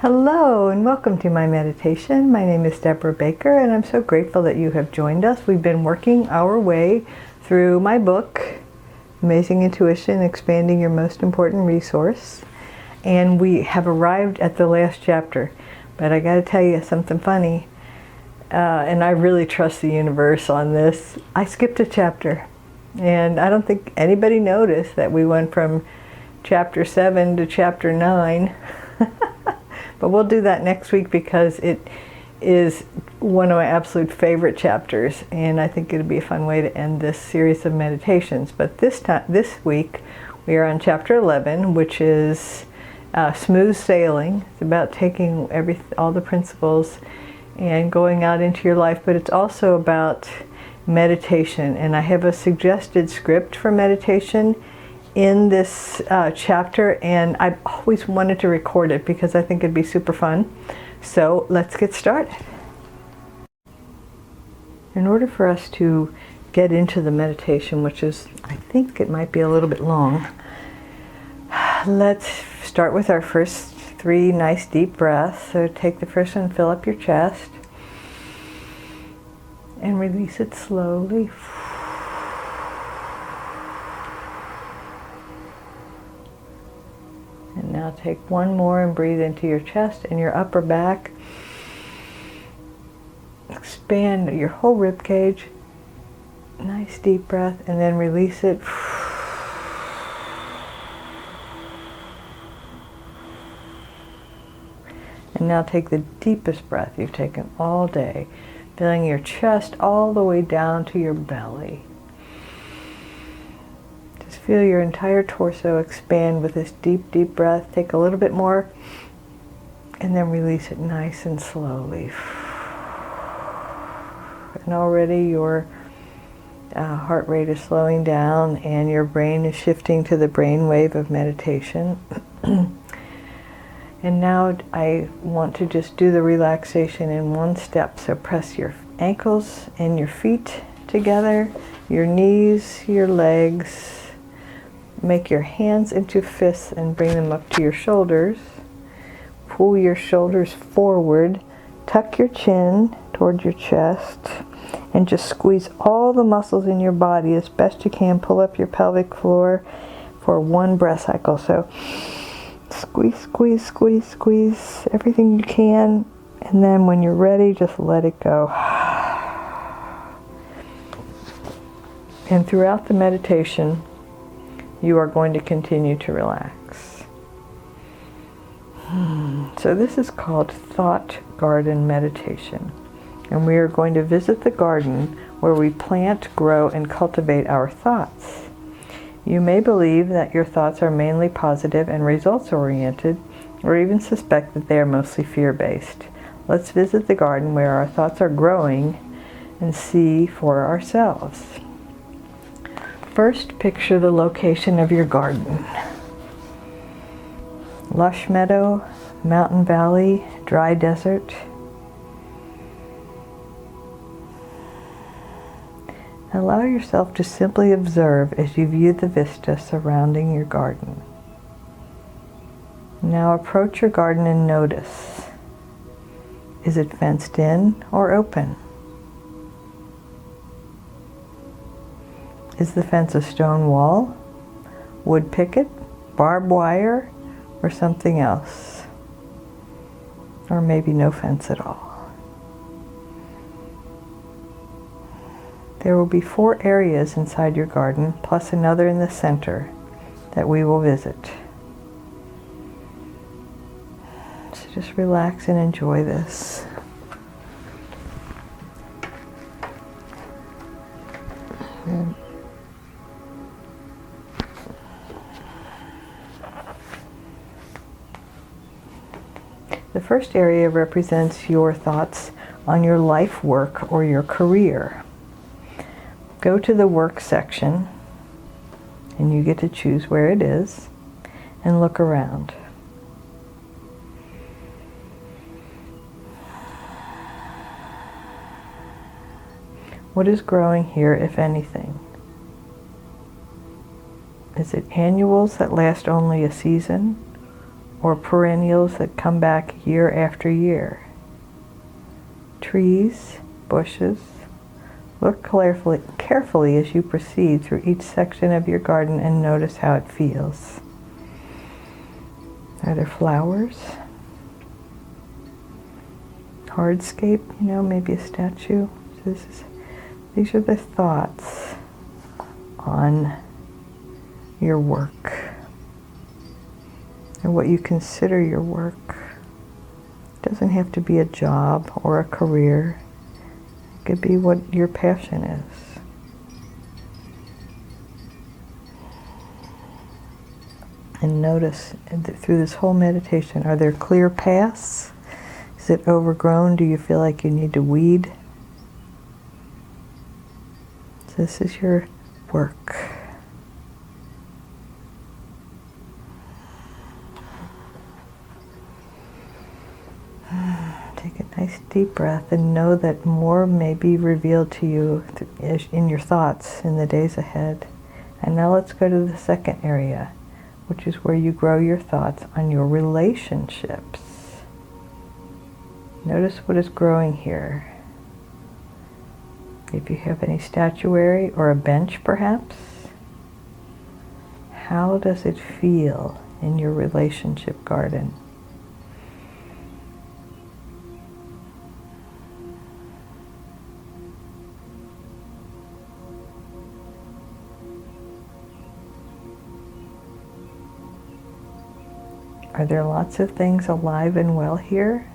Hello and welcome to my meditation. My name is Debra Baker and I'm so grateful that you have joined us. We've been working our way through my book, Amazing Intuition, Expanding Your Most Important Resource. And we have arrived at the last chapter. But I got to tell you something funny. And I really trust the universe on this. I skipped a chapter. And I don't think anybody noticed that we went from chapter 7 to chapter 9. But we'll do that next week because it is one of my absolute favorite chapters, and I think it'll be a fun way to end this series of meditations. But this week, we are on chapter 11, which is smooth sailing. It's about taking all the principles and going out into your life, but it's also about meditation. And I have a suggested script for meditation in this chapter, and I've always wanted to record it because I think it'd be super fun. So let's get started. In order for us to get into the meditation, which is, I think it might be a little bit long, let's start with our first 3 nice deep breaths. So take the first one, fill up your chest, and release it slowly. And now take one more and breathe into your chest and your upper back. Expand your whole rib cage. Nice deep breath, and then release it. And now take the deepest breath you've taken all day, filling your chest all the way down to your belly. Feel your entire torso expand with this deep, deep breath. Take a little bit more and then release it nice and slowly. And already your heart rate is slowing down and your brain is shifting to the brain wave of meditation. And now I want to just do the relaxation in one step. So press your ankles and your feet together, your knees, your legs. Make your hands into fists and bring them up to your shoulders. Pull your shoulders forward. Tuck your chin toward your chest. And just squeeze all the muscles in your body as best you can. Pull up your pelvic floor for 1 breath cycle. So squeeze, squeeze, squeeze, squeeze everything you can. And then when you're ready, just let it go. And throughout the meditation, you are going to continue to relax. So this is called Thought Garden Meditation. And we are going to visit the garden where we plant, grow, and cultivate our thoughts. You may believe that your thoughts are mainly positive and results-oriented, or even suspect that they are mostly fear-based. Let's visit the garden where our thoughts are growing and see for ourselves. First, picture the location of your garden. Lush meadow, mountain valley, dry desert. Allow yourself to simply observe as you view the vista surrounding your garden. Now approach your garden and notice. Is it fenced in or open? Is the fence a stone wall, wood picket, barbed wire, or something else? Or maybe no fence at all. There will be 4 areas inside your garden, plus another in the center that we will visit. So just relax and enjoy this. The first area represents your thoughts on your life work or your career. Go to the work section, and you get to choose where it is, and look around. What is growing here, if anything? Is it annuals that last only a season? or perennials that come back year after year. Trees, bushes. Look carefully as you proceed through each section of your garden and notice how it feels. Are there flowers? Hardscape, maybe a statue. These are the thoughts on your work, or what you consider your work. It doesn't have to be a job or a career. It could be what your passion is. And notice through this whole meditation, are there clear paths? Is it overgrown? Do you feel like you need to weed? So this is your work. Take a nice deep breath and know that more may be revealed to you in your thoughts in the days ahead. And now let's go to the second area, which is where you grow your thoughts on your relationships. Notice what is growing here. If you have any statuary or a bench perhaps, how does it feel in your relationship garden? Are there lots of things alive and well here?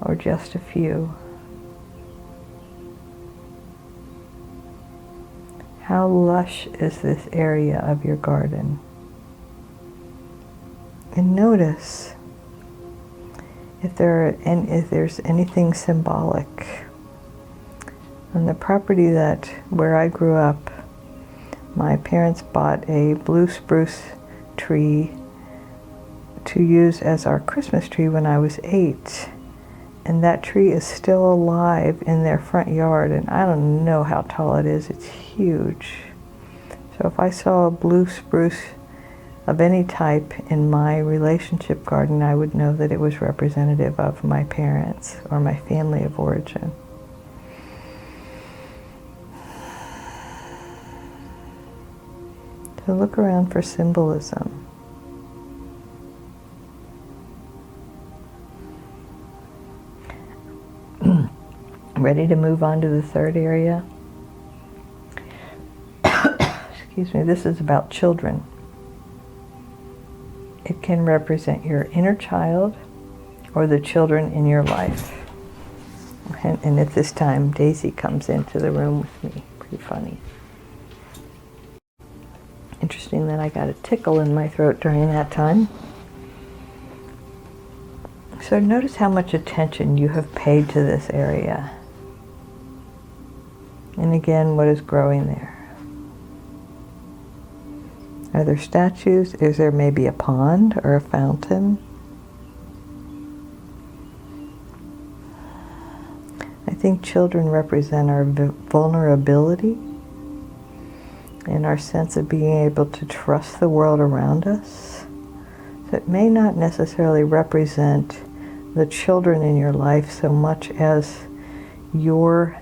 Or just a few? How lush is this area of your garden? And notice if there's anything symbolic. On the property where I grew up, my parents bought a blue spruce tree to use as our Christmas tree when I was 8. And that tree is still alive in their front yard, and I don't know how tall it is. It's huge. So if I saw a blue spruce of any type in my relationship garden, I would know that it was representative of my parents or my family of origin. So look around for symbolism. Ready to move on to the third area? Excuse me, this is about children. It can represent your inner child or the children in your life. And at this time, Daisy comes into the room with me. Pretty funny. Interesting that I got a tickle in my throat during that time. So notice how much attention you have paid to this area. And again, what is growing there? Are there statues? Is there maybe a pond or a fountain? I think children represent our vulnerability and our sense of being able to trust the world around us. So it may not necessarily represent the children in your life so much as your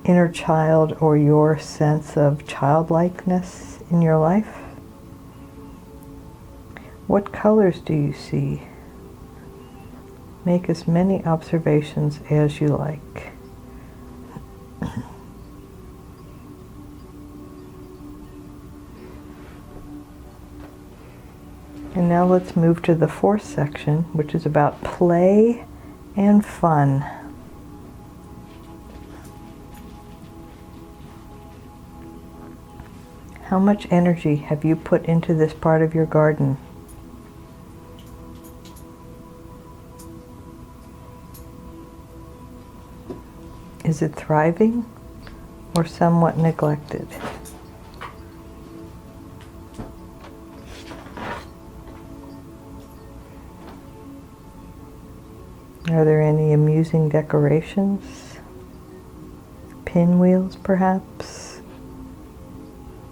inner child or your sense of childlikeness in your life. What colors do you see? Make as many observations as you like. And now let's move to the fourth section, which is about play and fun. How much energy have you put into this part of your garden? Is it thriving or somewhat neglected? Are there any amusing decorations? Pinwheels, perhaps?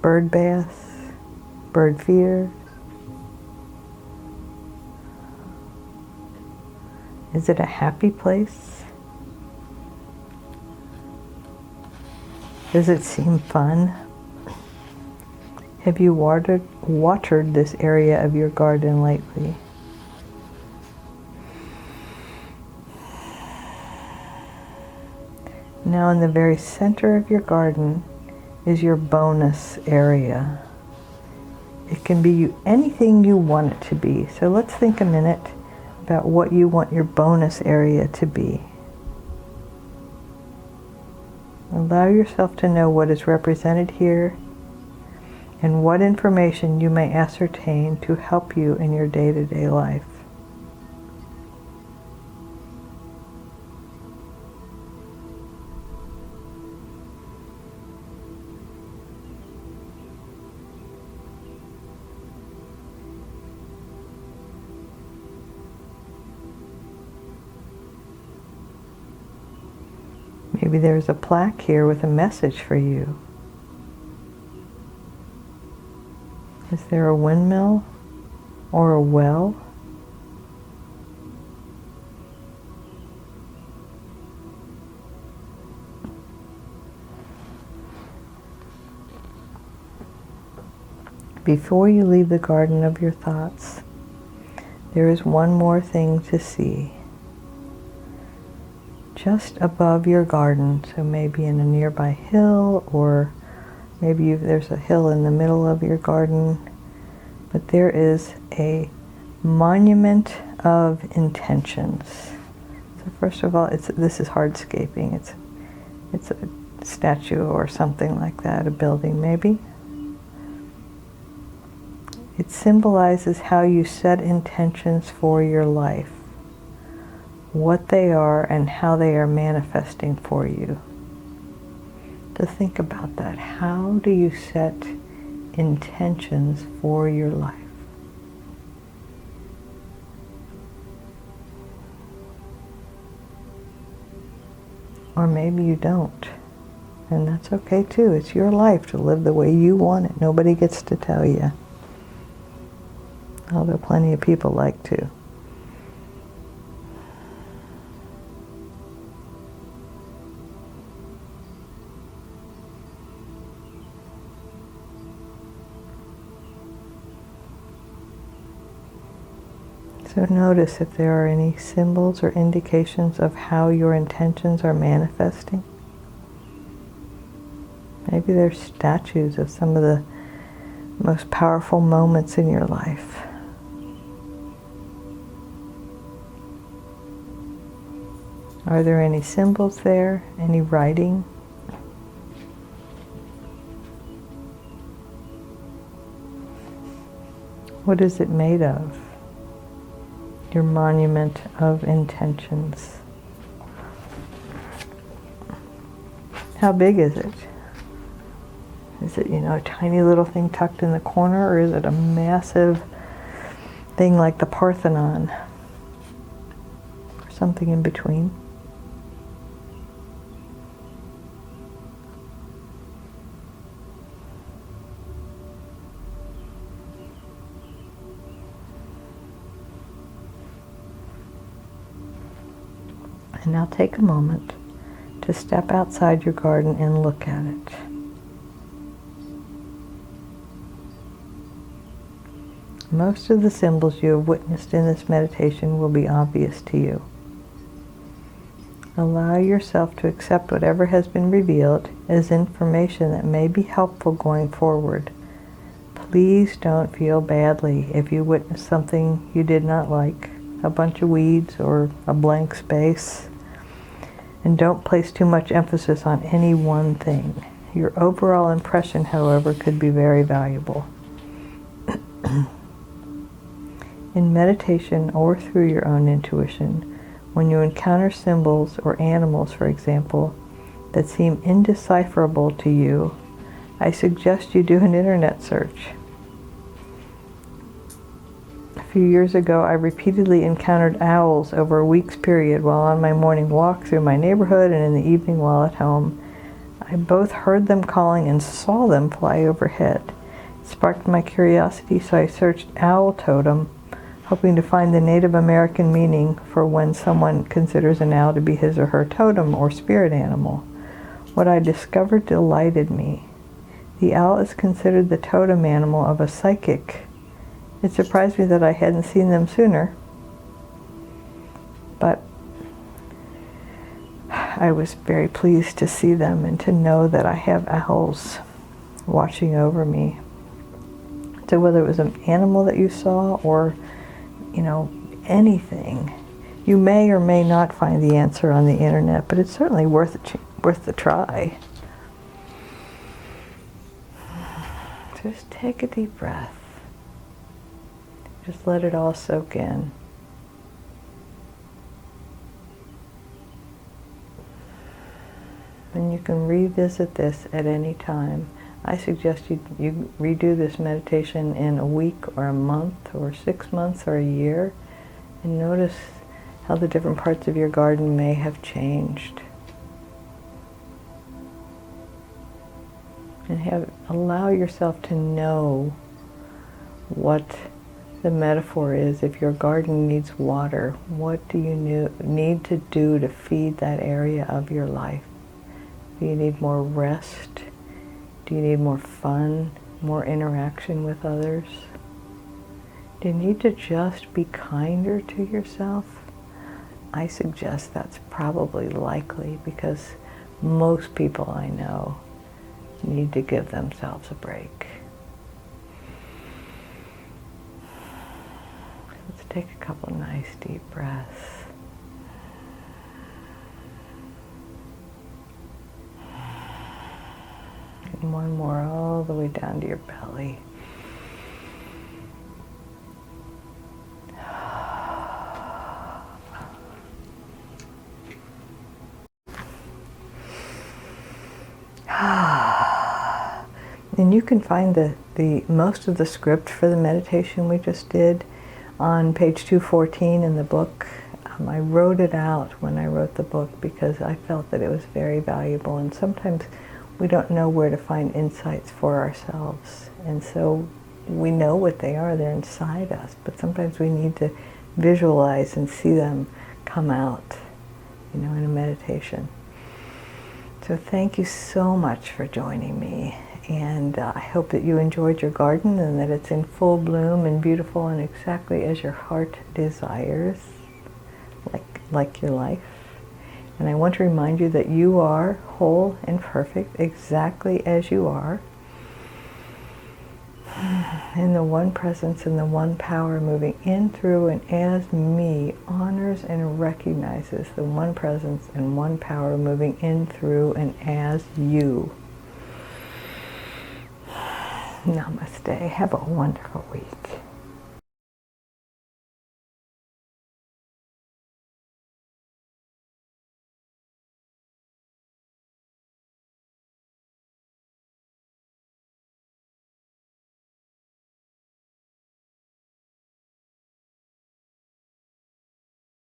Bird baths? Bird feeders? Is it a happy place? Does it seem fun? Have you watered this area of your garden lately? Now in the very center of your garden is your bonus area. It can be anything you want it to be. So let's think a minute about what you want your bonus area to be. Allow yourself to know what is represented here and what information you may ascertain to help you in your day-to-day life. Maybe there's a plaque here with a message for you. Is there a windmill or a well? Before you leave the garden of your thoughts, there is one more thing to see. Just above your garden, so maybe in a nearby hill, or maybe there's a hill in the middle of your garden, but there is a monument of intentions. So first of all, this is hardscaping. It's a statue or something like that, a building maybe. It symbolizes how you set intentions for your life, what they are and how they are manifesting for you. To think about that. How do you set intentions for your life? Or maybe you don't. And that's okay too. It's your life to live the way you want it. Nobody gets to tell you. Although plenty of people like to. So notice if there are any symbols or indications of how your intentions are manifesting. Maybe there's statues of some of the most powerful moments in your life. Are there any symbols there? Any writing? What is it made of? Your monument of intentions. How big is it? Is it, a tiny little thing tucked in the corner, or is it a massive thing like the Parthenon? Or something in between? And now take a moment to step outside your garden and look at it. Most of the symbols you have witnessed in this meditation will be obvious to you. Allow yourself to accept whatever has been revealed as information that may be helpful going forward. Please don't feel badly if you witness something you did not like, a bunch of weeds or a blank space. And don't place too much emphasis on any one thing. Your overall impression, however, could be very valuable. In meditation or through your own intuition, when you encounter symbols or animals, for example, that seem indecipherable to you, I suggest you do an internet search. A few years ago, I repeatedly encountered owls over a week's period while on my morning walk through my neighborhood and in the evening while at home. I both heard them calling and saw them fly overhead. It sparked my curiosity, so I searched owl totem, hoping to find the Native American meaning for when someone considers an owl to be his or her totem or spirit animal. What I discovered delighted me. The owl is considered the totem animal of a psychic. It surprised me that I hadn't seen them sooner, but I was very pleased to see them and to know that I have owls watching over me. So whether it was an animal that you saw or, anything, you may or may not find the answer on the internet, but it's certainly worth the try. Just take a deep breath. Just let it all soak in. And you can revisit this at any time. I suggest you redo this meditation in a week or a month or 6 months or a year, and notice how the different parts of your garden may have changed. And allow yourself to know what the metaphor is. If your garden needs water, what do you need to do to feed that area of your life? Do you need more rest? Do you need more fun, more interaction with others? Do you need to just be kinder to yourself? I suggest that's probably likely, because most people I know need to give themselves a break. Let's take a couple nice deep breaths. And one more all the way down to your belly. And you can find the most of the script for the meditation we just did on page 214 in the book. I wrote it out when I wrote the book because I felt that it was very valuable, and sometimes we don't know where to find insights for ourselves. And so we know what they are, they're inside us, but sometimes we need to visualize and see them come out, in a meditation. So thank you so much for joining me. And I hope that you enjoyed your garden and that it's in full bloom and beautiful and exactly as your heart desires, like your life. And I want to remind you that you are whole and perfect exactly as you are. And the one presence and the one power moving in, through, and as me honors and recognizes the one presence and one power moving in, through, and as you. Namaste. Have a wonderful week.